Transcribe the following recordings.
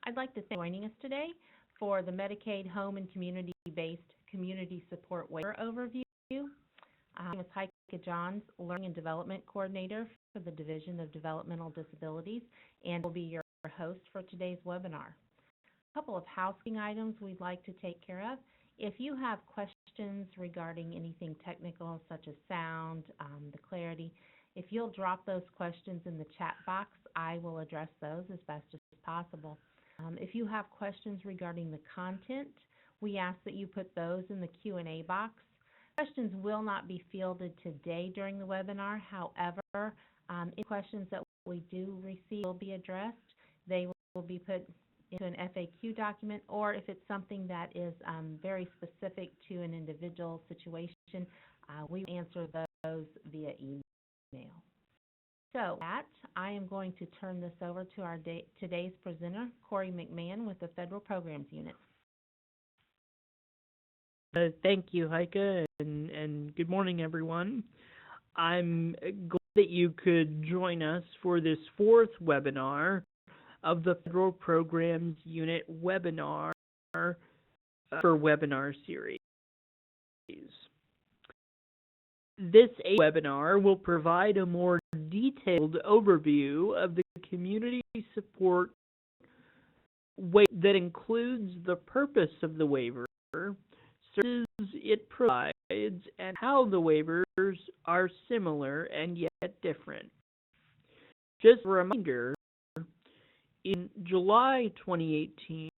I'd like to thank you for joining us today for the Medicaid Home and Community-Based Community Support Waiver Overview. My name is Heike Johns, Learning and Development Coordinator for the Division of Developmental Disabilities, and will be your host for today's webinar. A couple of housekeeping items we'd like to take care of. If you have questions regarding anything technical such as sound, the clarity, if you'll drop those questions in the chat box, I will address those as best as possible. If you have questions regarding the content, we ask that you put those in the Q&A box. Questions will not be fielded today during the webinar. However, any questions that we do receive will be addressed. They will be put into an FAQ document, or if it's something that is very specific to an individual situation, we answer those via email. So, I am going to turn this over to our today's presenter, Cory McMahon with the Federal Programs Unit. Thank you, Heike, and good morning, everyone. I'm glad that you could join us for this fourth webinar of the Federal Programs Unit webinar for webinar series. This webinar will provide a more detailed overview of the Community Support Waiver that includes the purpose of the waiver, services it provides, and how the waivers are similar and yet different. Just a reminder, in July 2018,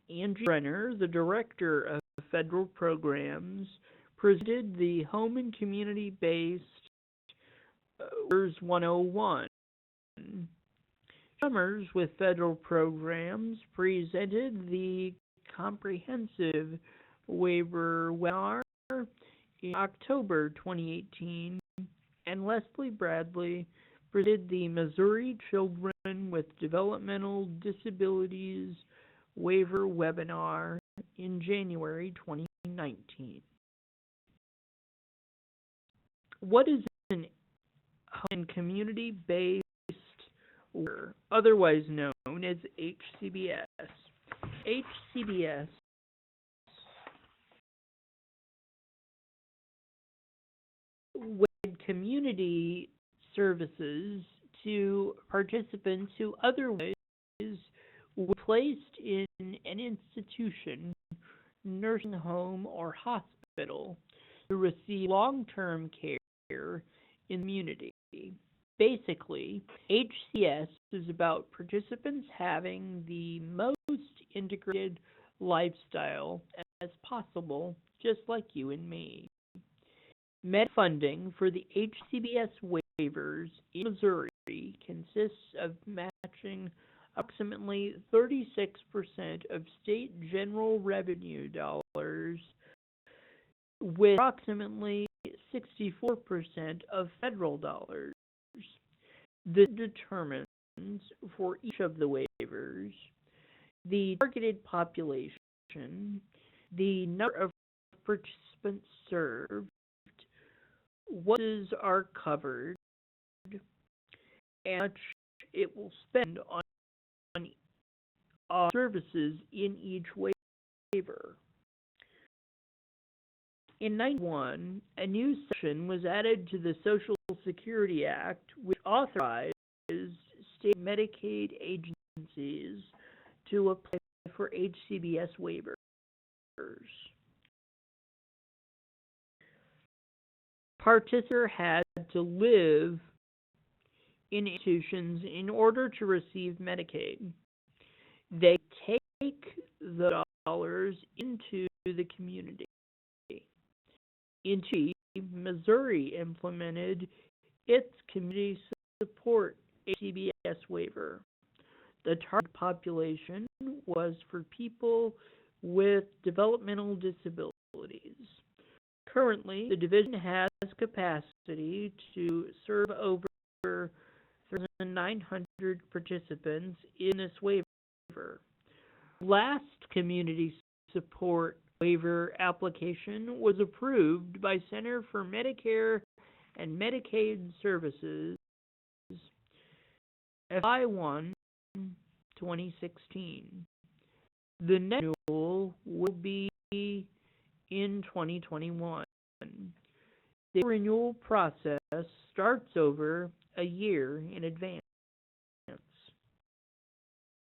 Andrew Brenner, the Director of Federal Programs, presented the Home and Community-Based Waivers 101. Summers with Federal Programs presented the Comprehensive Waiver webinar in October 2018, and Leslie Bradley presented the Missouri Children with Developmental Disabilities Waiver webinar in January 2019. What is an home and community-based waiver, otherwise known as HCBS? HCBS with community services to participants who otherwise were placed in an institution, nursing home, or hospital to receive long-term care in the community. Basically, HCS is about participants having the most integrated lifestyle as possible, just like you and me. Med funding for the HCBS waivers in Missouri consists of matching approximately 36% of state general revenue dollars with approximately 64% of federal dollars. This determines for each of the waivers the targeted population, the number of participants served, what are covered, and how much it will spend on services in each waiver. In 1991, a new section was added to the Social Security Act, which authorized state Medicaid agencies to apply for HCBS waivers. Participants had to live in institutions in order to receive Medicaid. They take the dollars into the community. In 2020, Missouri implemented its Community Support HCBS waiver. The target population was for people with developmental disabilities. Currently, the division has capacity to serve over 3,900 participants in this waiver. Last Community Support Waiver application was approved by Center for Medicare and Medicaid Services FY1 2016. The next renewal will be in 2021. The renewal process starts over a year in advance.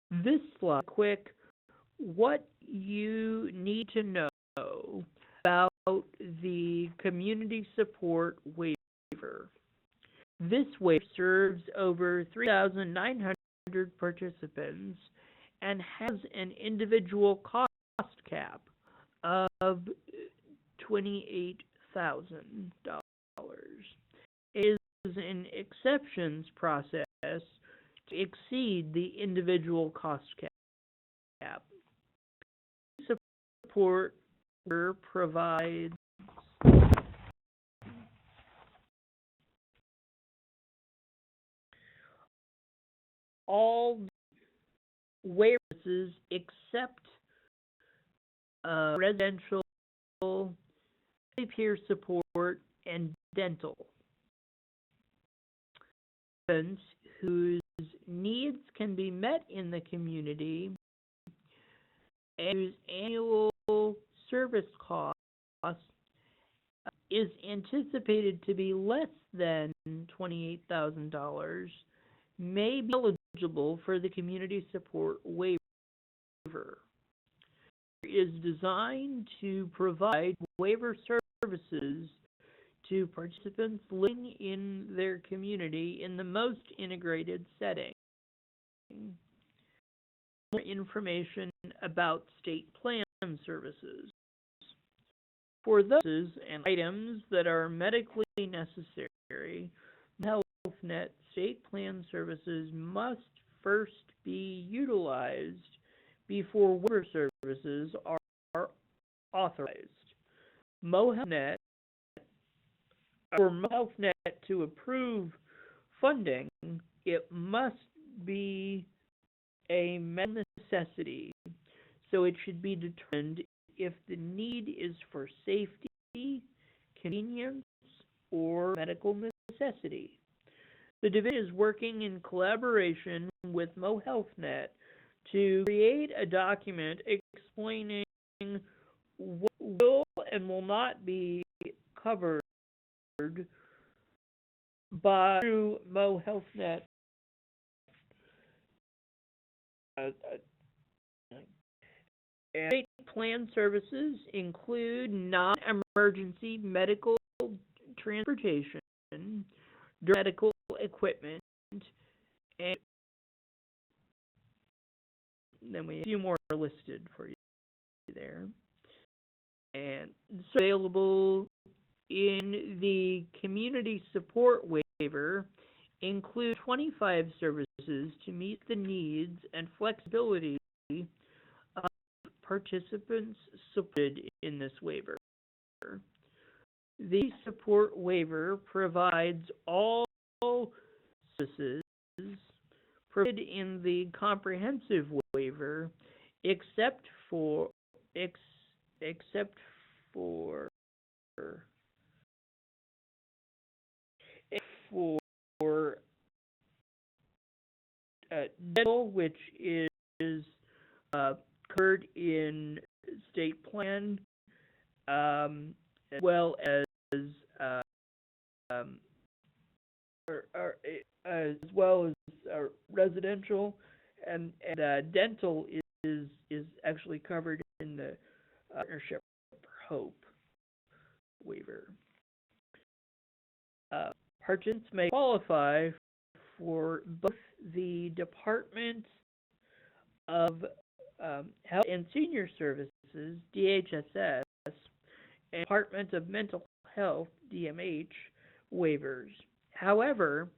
This slide, quick, what you need to know about the Community Support Waiver. This waiver serves over 3,900 participants and has an individual cost cap of $28,000. It is an exceptions process to exceed the individual cost cap. Support provides all waivers except residential, peer support, and dental. Participants whose needs can be met in the community and whose annual service cost is anticipated to be less than $28,000 may be eligible for the Community Support Waiver. It is designed to provide waiver services to participants living in their community in the most integrated setting. More information about state plan services. For those and items that are medically necessary, HealthNet state plan services must first be utilized before waiver services are authorized. For HealthNet to approve funding, it must be a medical necessity, so it should be determined if the need is for safety, convenience, or medical necessity. The division is working in collaboration with HealthNet to create a document explaining what will and will not be covered by through HealthNet. State plan services include non-emergency medical transportation, medical equipment, and then we have a few more listed for you there. And so available in the Community Support Waiver include 25 services to meet the needs and flexibility of participants supported in this waiver. The support waiver provides all services provided in the comprehensive waiver except for dental, which is covered in state plan, as well as residential, and dental is actually covered in the Partnership for Hope waiver. Participants may qualify for both the Department of Health and Senior Services, DHSS, and Department of Mental Health, DMH, waivers. However,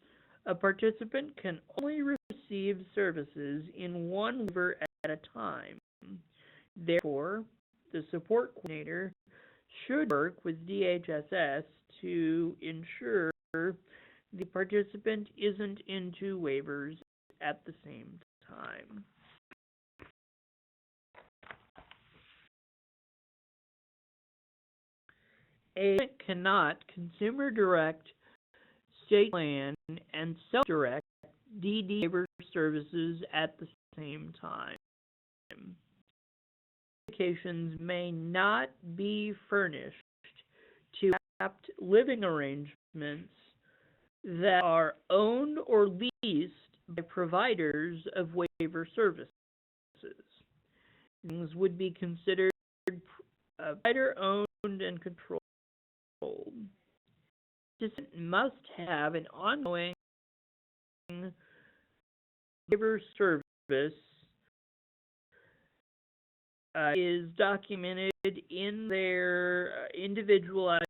a participant can only receive services in one waiver at a time. Therefore, the support coordinator should work with DHSS to ensure the participant isn't in two waivers at the same time. A cannot consumer direct, state plan, and self-direct DD waiver services at the same time. modifications may not be furnished to adapt living arrangements that are owned or leased by providers of waiver services. Things would be considered provider-owned and controlled. Participant must have an ongoing waiver service is documented in their individualized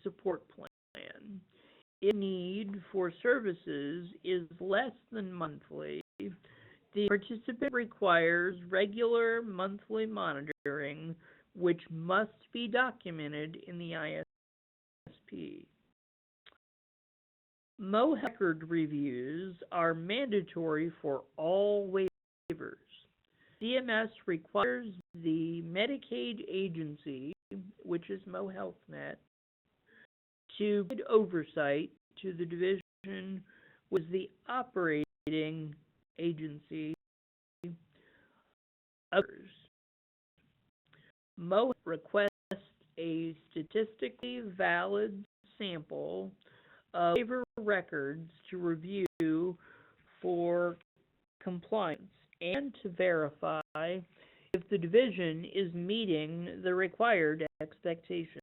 support plan. If need for services is less than monthly, the participant requires regular monthly monitoring, which must be documented in the ISP. MO record reviews are mandatory for all waivers. CMS requires the Medicaid agency, which is MO HealthNet, to provide oversight to the division was the operating agency of others. MO requests a statistically valid sample of waiver records to review for compliance and to verify if the division is meeting the required expectations.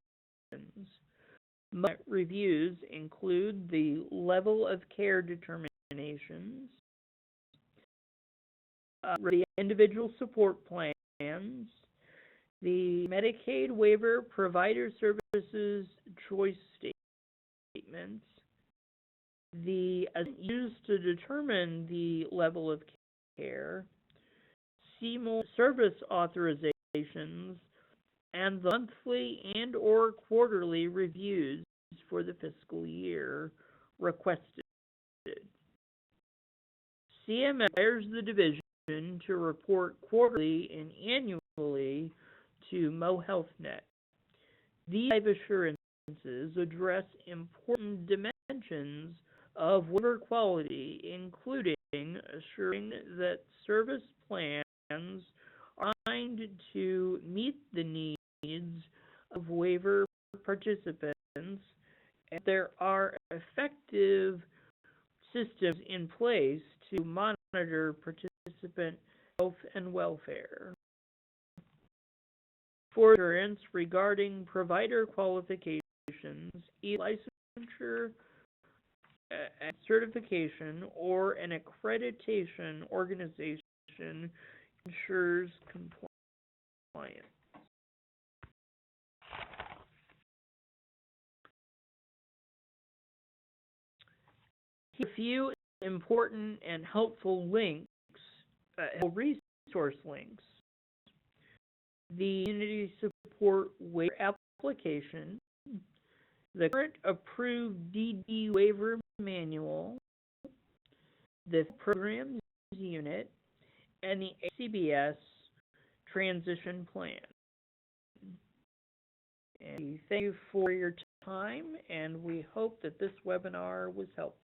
MO reviews include the level of care determinations, the individual support plans, the Medicaid waiver provider services choice statements, the used to determine the level of care, CMO service authorizations, and the monthly and or quarterly reviews for the fiscal year requested. CMS requires the division to report quarterly and annually to MO HealthNet. These type assurances address important dimensions of waiver quality, including assuring that service plans are designed to meet the needs of waiver participants, and there are effective systems in place to monitor participant health and welfare. For assurance regarding provider qualifications, licensure, certification, or an accreditation organization ensures compliance. A few important and helpful links, resource links. The Community Support Waiver application, the current approved DD waiver manual, the programs unit, and the HCBS transition plan. And we thank you for your time, and we hope that this webinar was helpful.